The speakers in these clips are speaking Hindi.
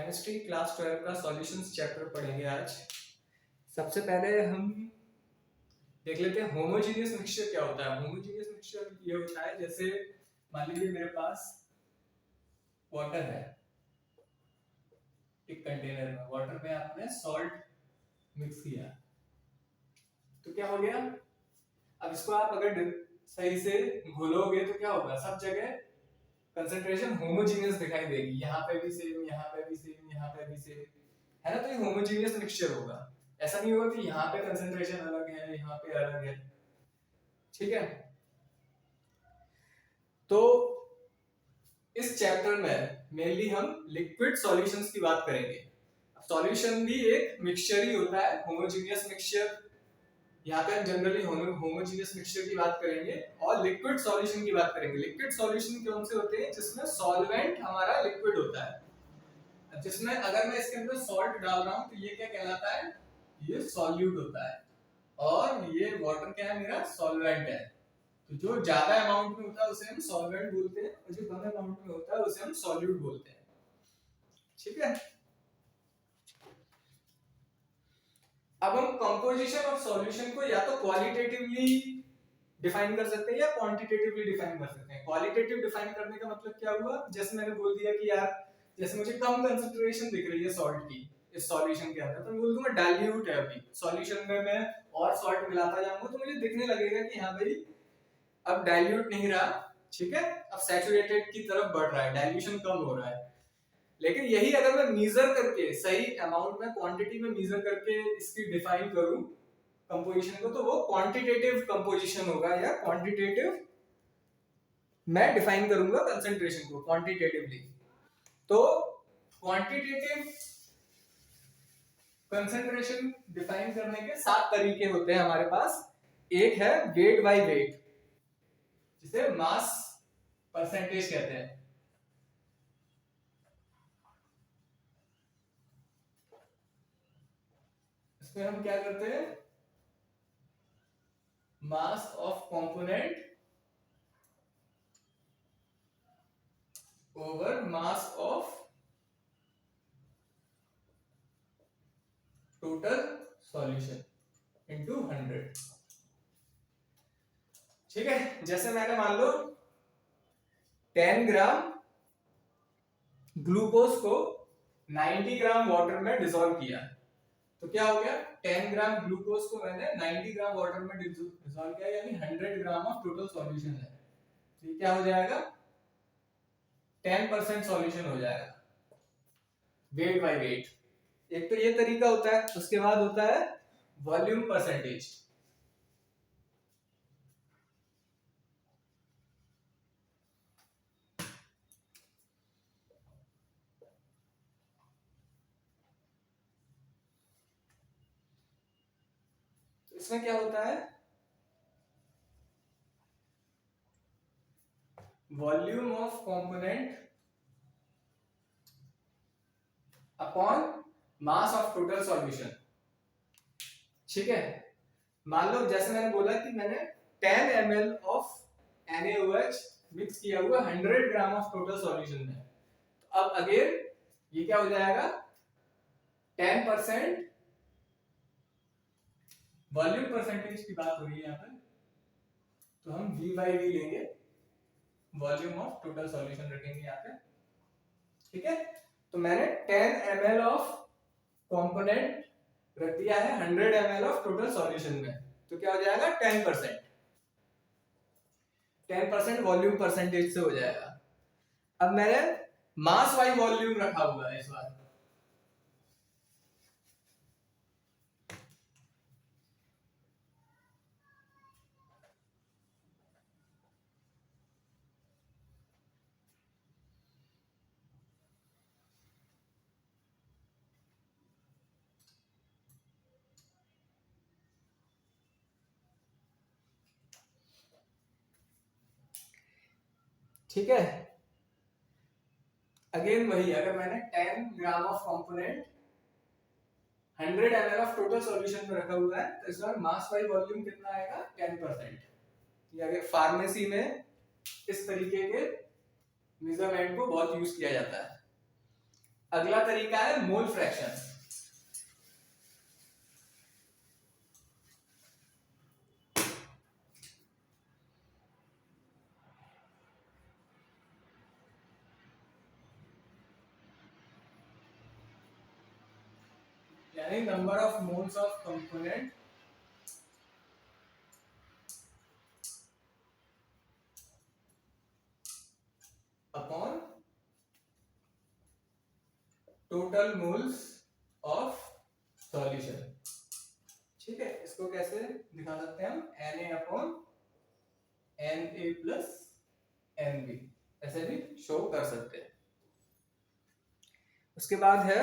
केमिस्ट्री क्लास 12 का सॉल्यूशंस चैप्टर पढ़ेंगे आज। सबसे पहले हम देख लेते हैं होमोजेनियस मिक्सचर क्या होता है। होमोजेनियस मिक्सचर ये होता है जैसे मान लीजिए मेरे पास वाटर है, एक कंटेनर में वाटर में आपने सॉल्ट मिक्स किया तो क्या हो गया। अब इसको आप अगर सही से घोलोगे तो क्या होगा, सब जगह कंसंट्रेशन होमोजेनियस दिखाई देगी, यहाँ पे भी सेम, यहाँ पे भी सेम, यहाँ पे भी सेम, है ना। तो ये होमोजेनियस मिक्सचर होगा। ऐसा नहीं होगा कि यहाँ पे कंसंट्रेशन अलग है, यहाँ पे अलग है, ठीक है। तो इस चैप्टर में मेनली हम लिक्विड सॉल्यूशंस की बात करेंगे। सॉल्यूशन भी एक मिक्सचर ही होता है, होमोजेनियस मिक्सचर। यहाँ पे हम जनरली होमोजेनियस मिक्सचर की बात करेंगे और लिक्विड सॉल्यूशन की बात करेंगे। लिक्विड सॉल्यूशन कौन से होते हैं, जिसमें सॉल्वेंट हमारा लिक्विड होता है, जिसमें अगर मैं इसके अंदर सॉल्ट डाल रहा हूं तो ये क्या कहलाता है, ये सॉल्यूट होता है, और ये वाटर क्या है, मेरा सॉल्वेंट है। तो जो ज्यादा अमाउंट में होता है उसे हम सॉल्वेंट बोलते हैं, और जो कम अमाउंट में होता है उसे हम सॉल्यूट बोलते हैं, ठीक है। अब हम कंपोजिशन ऑफ सॉल्यूशन को या तो क्वालिटेटिवली डिफाइन कर सकते हैं या क्वांटिटेटिवली डिफाइन कर सकते हैं। क्वालिटेटिव डिफाइन करने का मतलब क्या हुआ, जैसे मैंने बोल दिया कि यार जैसे मुझे कम कंसंट्रेशन दिख रही है सॉल्ट की इस सॉल्यूशन के अंदर, तो मैं बोल दूंगा डाइल्यूट है। अभी सॉल्यूशन में मैं और सॉल्ट मिलाता जाऊंगा तो मुझे दिखने लगेगा कि हाँ भाई अब डाइल्यूट नहीं रहा, ठीक है, अब सैचुरेटेड की तरफ बढ़ रहा है, डाइल्यूशन कम हो रहा है। लेकिन यही अगर मैं मीजर करके सही अमाउंट में क्वांटिटी में मीजर करके इसकी डिफाइन करूं कंपोजिशन को, तो वो क्वांटिटेटिव कंपोजिशन होगा, या क्वांटिटेटिव मैं डिफाइन करूंगा कंसंट्रेशन को क्वांटिटेटिवली। तो क्वांटिटेटिव कंसंट्रेशन डिफाइन करने के 7 तरीके होते हैं हमारे पास। एक है वेट बाय वेट, जिसे मास परसेंटेज कहते हैं। इसमें हम क्या करते हैं, mass of component over mass of total solution into 100, ठीक है। जैसे मैंने मान लो 10 ग्राम ग्लूकोज को 90 ग्राम वाटर में डिसॉल्व किया, तो क्या हो गया, 10 ग्राम ग्लूकोज को मैंने 90 ग्राम वाटर में डिसॉल्व किया, यानी 100 ग्राम ऑफ टोटल सॉल्यूशन है। तो क्या हो जाएगा, 10% सॉल्यूशन हो जाएगा वेट बाय वेट। एक तो ये तरीका होता है, उसके बाद होता है वॉल्यूम परसेंटेज। इसमें क्या होता है, volume of component upon mass of total solution, ठीक है। मान लो जैसे मैंने बोला कि मैंने 10 ml ऑफ NaOH मिक्स किया हुआ 100 ग्राम ऑफ टोटल सॉल्यूशन में, तो अब अगेन ये क्या हो जाएगा, 10% वॉल्यूम परसेंटेज की बात हो रही है यहाँ पर, तो हम V by V लेंगे, वॉल्यूम ऑफ टोटल सॉल्यूशन रखेंगे यहाँ पे, ठीक है। तो मैंने 10 ml ऑफ कंपोनेंट रख दिया है 100 ml ऑफ टोटल सॉल्यूशन में, तो क्या हो जाएगा 10%। 10% वॉल्यूम परसेंटेज से हो जाएगा। अब मैंने मास बाई वॉल्यूम रखा हुआ है इस बार, ठीक है। अगेन वही, अगर मैंने 10 gram of component 100 ml of total solution में रखा हुआ है, तो इस बार मास बाई वॉल्यूम कितना आएगा, 10%। ये अगर फार्मेसी में इस तरीके के मेजरमेंट को बहुत यूज किया जाता है। अगला तरीका है मोल फ्रैक्शन। यानी number of moles of component upon total moles of solution. ठीक है, इसको कैसे दिखा सकते हैं हम, Na upon Na plus Nb, ऐसे भी शो कर सकते हैं। उसके बाद है,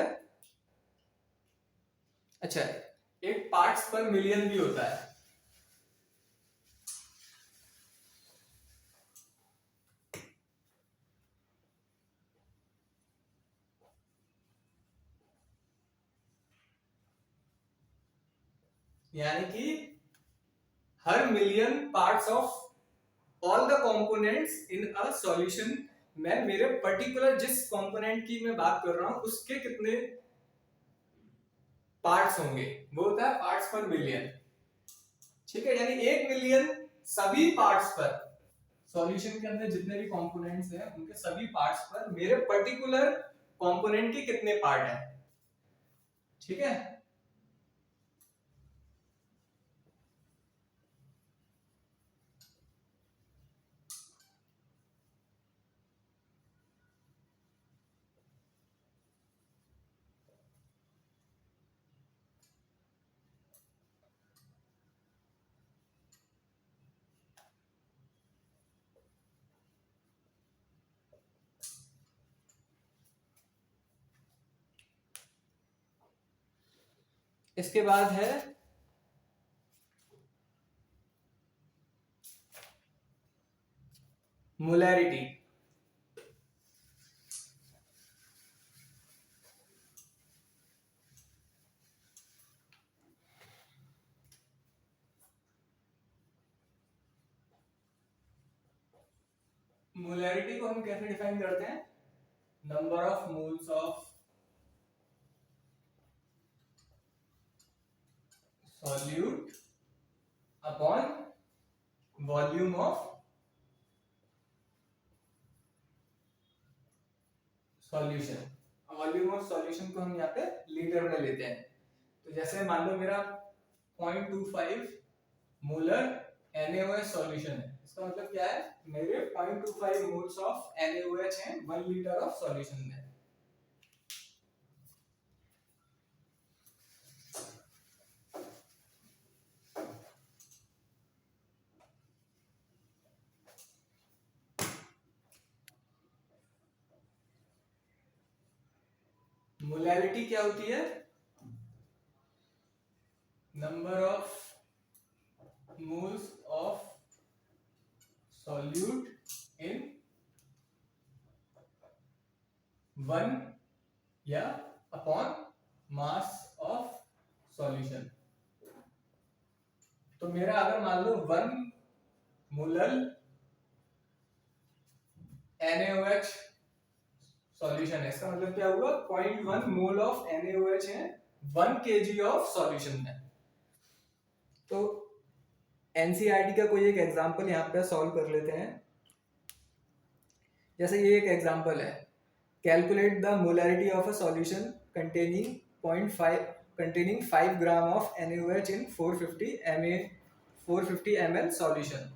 अच्छा, एक पार्ट्स पर मिलियन भी होता है। यानी कि हर million parts of all the components in a solution में मेरे पर्टिकुलर जिस कंपोनेंट की मैं बात कर रहा हूं उसके कितने पार्ट्स होंगे, वो होता है पार्ट्स पर मिलियन। ठीक है, यानी 1 मिलियन सभी पार्ट्स पर, सॉल्यूशन के अंदर जितने भी कंपोनेंट्स हैं उनके सभी पार्ट्स पर मेरे पर्टिकुलर कंपोनेंट के कितने पार्ट हैं। ठीक है, इसके बाद है मोलैरिटी। मोलैरिटी को हम कैसे डिफाइन करते हैं, number of moles of solute upon volume of solution. Volume of solution को हम यहाँ पे लीटर में लेते हैं। तो जैसे मान लो मेरा 0.25 मोलर NaOH सॉल्यूशन है, इसका मतलब क्या है, मेरे 0.25 मोल्स ऑफ NaOH हैं 1 लीटर ऑफ सॉल्यूशन में। मोलैरिटी क्या होती है, number of moles of solute in 1 या अपॉन मास ऑफ सॉल्यूशन। तो मेरा अगर मान लो 1 मोलर NaOH सॉल्यूशन है, इसका मतलब क्या हुआ, 0.1 मोल ऑफ NaOH है 1 kg ऑफ सॉल्यूशन में। तो एनसीईआरटी का कोई एक एग्जांपल यहाँ पे सॉल्व कर लेते हैं। जैसे ये एक एग्जांपल है, calculate the molarity of a solution containing 5 gram of NaOH in 450 ml solution.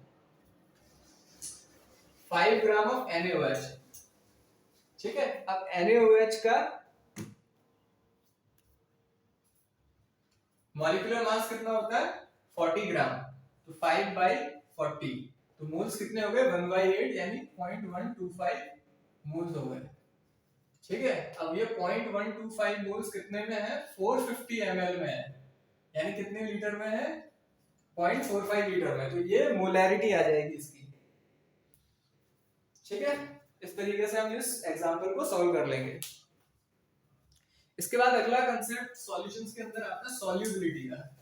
5 gram of NaOH। ठीक है, अब NaOH का मॉलिक्यूलर मास कितना होता है, 40 ग्राम। तो 5/40, तो मोल्स कितने हो गए, 1/8 यानी 0.125 मोल्स हो गए। ठीक है, अब ये 0.125 मोल्स कितने में है, 450 ml में है, यानी कितने लीटर में है, 0.45 लीटर में। तो ये मोलैरिटी आ जाएगी इसकी। ठीक है, इस तरीके से हम इस एग्जांपल को सॉल्व कर लेंगे। इसके बाद अगला कंसेप्ट सॉल्यूशंस के अंदर आता है सॉल्युबिलिटी का।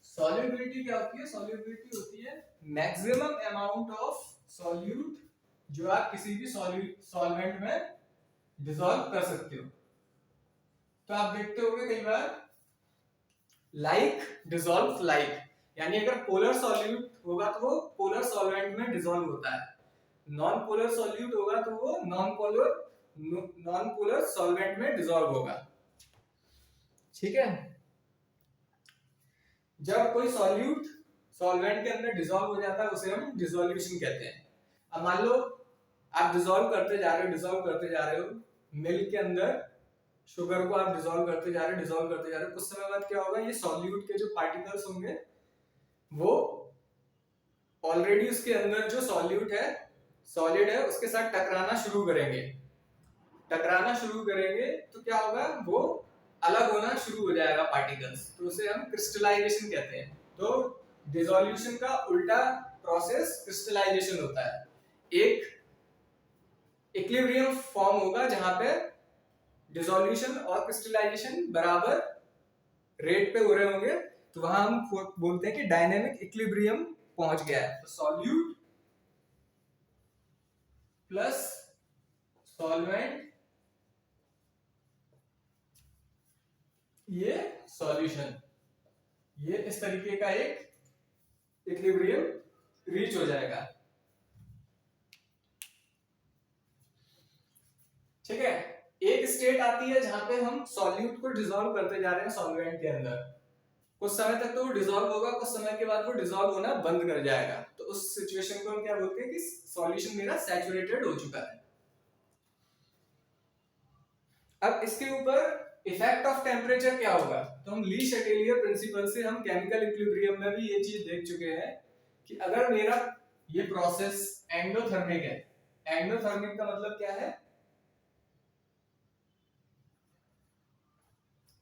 सॉल्युबिलिटी क्या होती है, सॉल्युबिलिटी होती है मैक्सिमम अमाउंट ऑफ सॉल्यूट जो आप किसी भी सॉल्वेंट में डिसॉल्व कर सकते हो। तो आप देखते होंगे कई बार लाइक डिसॉल्व लाइक, यानी अगर पोलर सॉल्यूट होगा तो वो पोलर सॉल्वेंट में डिसॉल्व होता है, नॉन पोलर सॉल्यूट होगा तो वो नॉन पोलर सॉल्वेंट में डिसॉल्व होगा। ठीक है, जब कोई सॉल्यूट सॉल्वेंट के अंदर डिसॉल्व हो जाता है उसे हम डिसोल्यूशन कहते हैं। अब मान लो आप डिसॉल्व करते जा रहे हो मिल्क के अंदर, शुगर को आप डिसॉल्व करते जा रहे हो, कुछ समय बाद क्या होगा, ये सॉल्यूट के जो पार्टिकल्स होंगे वो ऑलरेडी उसके अंदर जो सॉल्यूट है, सॉलिड है, उसके साथ टकराना शुरू करेंगे तो क्या होगा, वो अलग होना शुरू हो जाएगा पार्टिकल्स, तो उसे हम क्रिस्टलाइजेशन कहते हैं। तो डिसोल्यूशन का उल्टा प्रोसेस क्रिस्टलाइजेशन होता है। एक इक्विलिब्रियम फॉर्म होगा जहां पे डिसोल्यूशन और क्रिस्टलाइजेशन बराबर रेट पे हो रहे होंगे, तो वहां हम बोलते हैं कि डायनेमिक इक्विलिब्रियम पहुंच गया है। तो सॉल्यूट प्लस सॉल्वेंट, ये सॉल्यूशन, ये इस तरीके का एक इक्विलिब्रियम रीच हो जाएगा। ठीक है, एक स्टेट आती है जहां पे हम सॉल्यूट को डिसॉल्व करते जा रहे हैं सॉल्वेंट के अंदर, कुछ समय तक तो वो डिसॉल्व होगा, कुछ समय के बाद वो डिसॉल्व होना बंद कर जाएगा, तो उस सिचुएशन को हम क्या बोलते हैं कि सॉल्यूशन मेरा सैचुरेटेड हो चुका है। अब इसके ऊपर इफेक्ट ऑफ टेम्परेचर क्या होगा, तो हम ली शटेलियर प्रिंसिपल से हम केमिकल इक्विलिब्रियम में भी ये चीज देख चुके हैं कि अगर मेरा ये प्रोसेस एंडोथर्मिक है, एंडोथर्मिक का मतलब क्या है,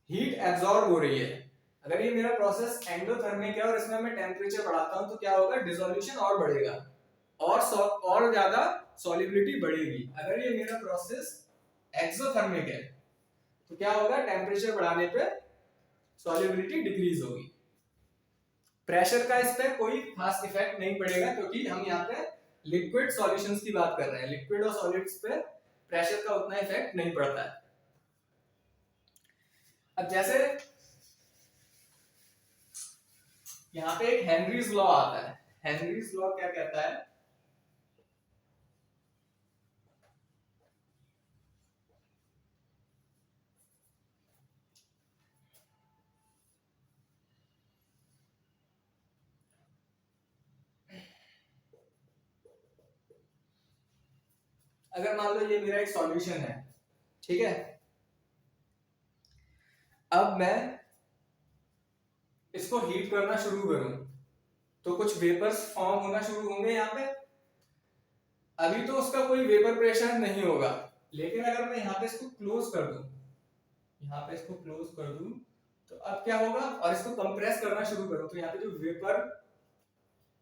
हीट एब्जॉर्ब हो रही है। अगर ये मेरा प्रोसेस एंडोथर्मिक है और इसमें मैं टेम्परेचर बढ़ाता हूं तो क्या होगा, डिसोल्यूशन और बढ़ेगा और ज्यादा सॉल्युबिलिटी बढ़ेगी। अगर ये मेरा प्रोसेस एक्सोथर्मिक है तो क्या होगा, टेम्परेचर बढ़ाने पे सॉल्युबिलिटी डिक्रीज होगी। प्रेशर का इस पे कोई खास इफेक्ट नहीं पड़ेगा क्योंकि हम यहाँ पे लिक्विड सॉल्यूशंस की बात कर रहे हैं, लिक्विड और सॉलिड्स पे प्रेशर का उतना इफेक्ट नहीं पड़ता है। अब जैसे यहाँ पे एक हेनरीज लॉ आता है, हेनरीज लॉ क्या कहता है, अगर मान लो ये मेरा एक सॉल्यूशन है, ठीक है, अब मैं इसको हीट करना शुरू करूं तो कुछ वेपर्स फॉर्म होना शुरू होंगे यहाँ पे। अभी तो उसका कोई वेपर प्रेशर नहीं होगा, लेकिन अगर मैं यहाँ पे इसको क्लोज कर दूं, यहाँ पे इसको क्लोज कर दूं तो अब क्या होगा, और इसको कंप्रेस करना शुरू करूं तो यहाँ पे जो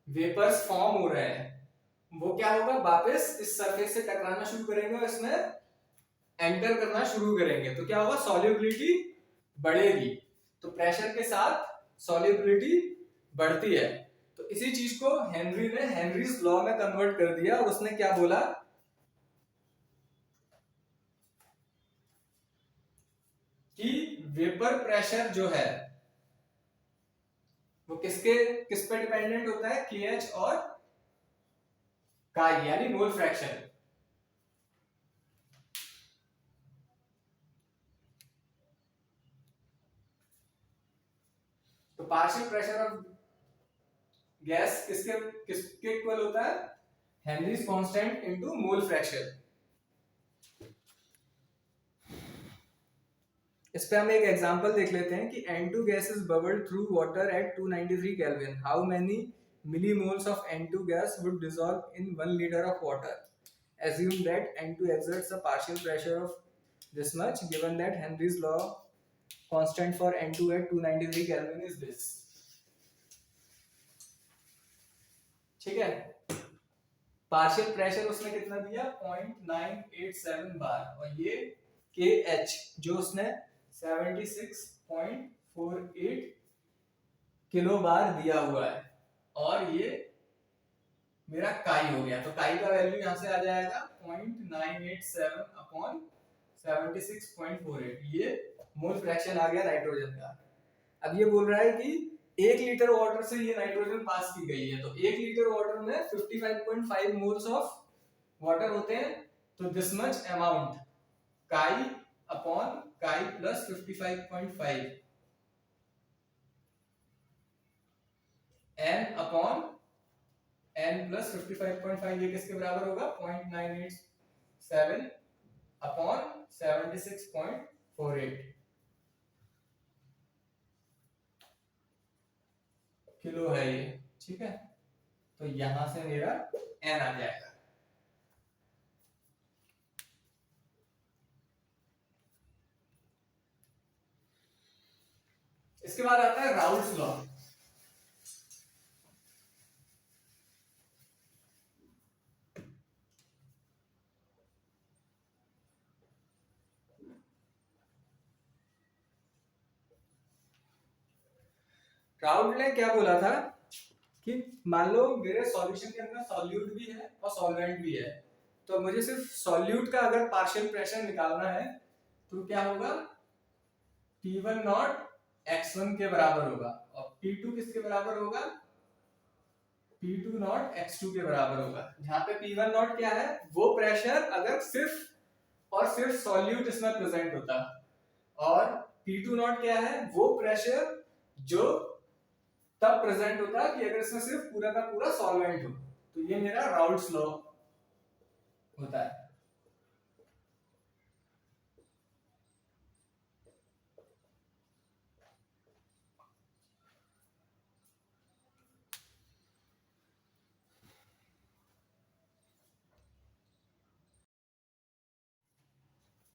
वेपर्स फॉर्म हो रहे हैं वो क्या होगा, वापस इस सरफेस से टकराना शुरू करेंगे और इसमें एंटर करना शुरू करेंगे, तो क्या होगा, सॉल्युबिलिटी बढ़ेगी। तो प्रेशर के साथ सॉल्युबिलिटी बढ़ती है। तो इसी चीज को हेनरी ने हेनरीज लॉ में कन्वर्ट कर दिया और उसने क्या बोला कि वेपर प्रेशर जो है वो किस पे डिपेंडेंट होता है, KH और काई, यानी मोल फ्रैक्शन। तो पार्शियल प्रेशर ऑफ गैस किसके इक्वल होता है, Henrys constant into mole fraction. इस पे हम एक एग्जांपल देख लेते हैं कि N2 gas is bubbled through water at 293 Kelvin. How many millimoles of N2 gas would dissolve in 1 liter of water? Assume that N2 exerts a partial pressure of this much, given that Henry's law constant for N2 at 293 Kelvin is this. ठीक है, पार्शियल प्रेशर उसने कितना दिया, 0.987 बार, और ये KH जो उसने 76.48 किलो बार दिया हुआ है, और ये मेरा काई हो गया। तो काई का वैल्यू यहां से आ जाएगा 0.987 अपॉन 76.48, ये मोल फ्रैक्शन आ गया नाइट्रोजन का। अब ये बोल रहा है कि 1 लीटर वाटर से ये नाइट्रोजन पास की गई है, तो 1 लीटर वाटर में 55.5 मोल्स ऑफ वाटर होते हैं, तो दिस मच अमाउंट काई अपॉन काई plus 55.5 n upon n plus 55.5 ये किसके बराबर होगा 0.987 अपॉन 76.48 किलो है ये, ठीक है। तो यहां से मेरा n आ जाएगा। इसके बाद आता है राउल्ट्स लॉ। राउल्ट ने क्या बोला था कि मान लो मेरे सॉल्यूशन के अंदर सॉल्यूट भी है और सॉल्वेंट भी है, तो मुझे सिर्फ सॉल्यूट का अगर पार्शियल प्रेशर निकालना है तो क्या होगा, P1 नॉट x1 के बराबर होगा और P2 किसके बराबर होगा, P2 नॉट x2 के बराबर होगा। जहां पे P1 नॉट क्या है, वो प्रेशर अगर सिर्फ और सिर्फ सॉल्यूट इसमें प्रेजेंट होता, और P2 नॉट क्या है, वो प्रेशर जो तब प्रेजेंट होता कि अगर इसमें सिर्फ पूरा का पूरा सॉल्वेंट हो। तो ये मेरा राउल्ट्स लॉ होता है।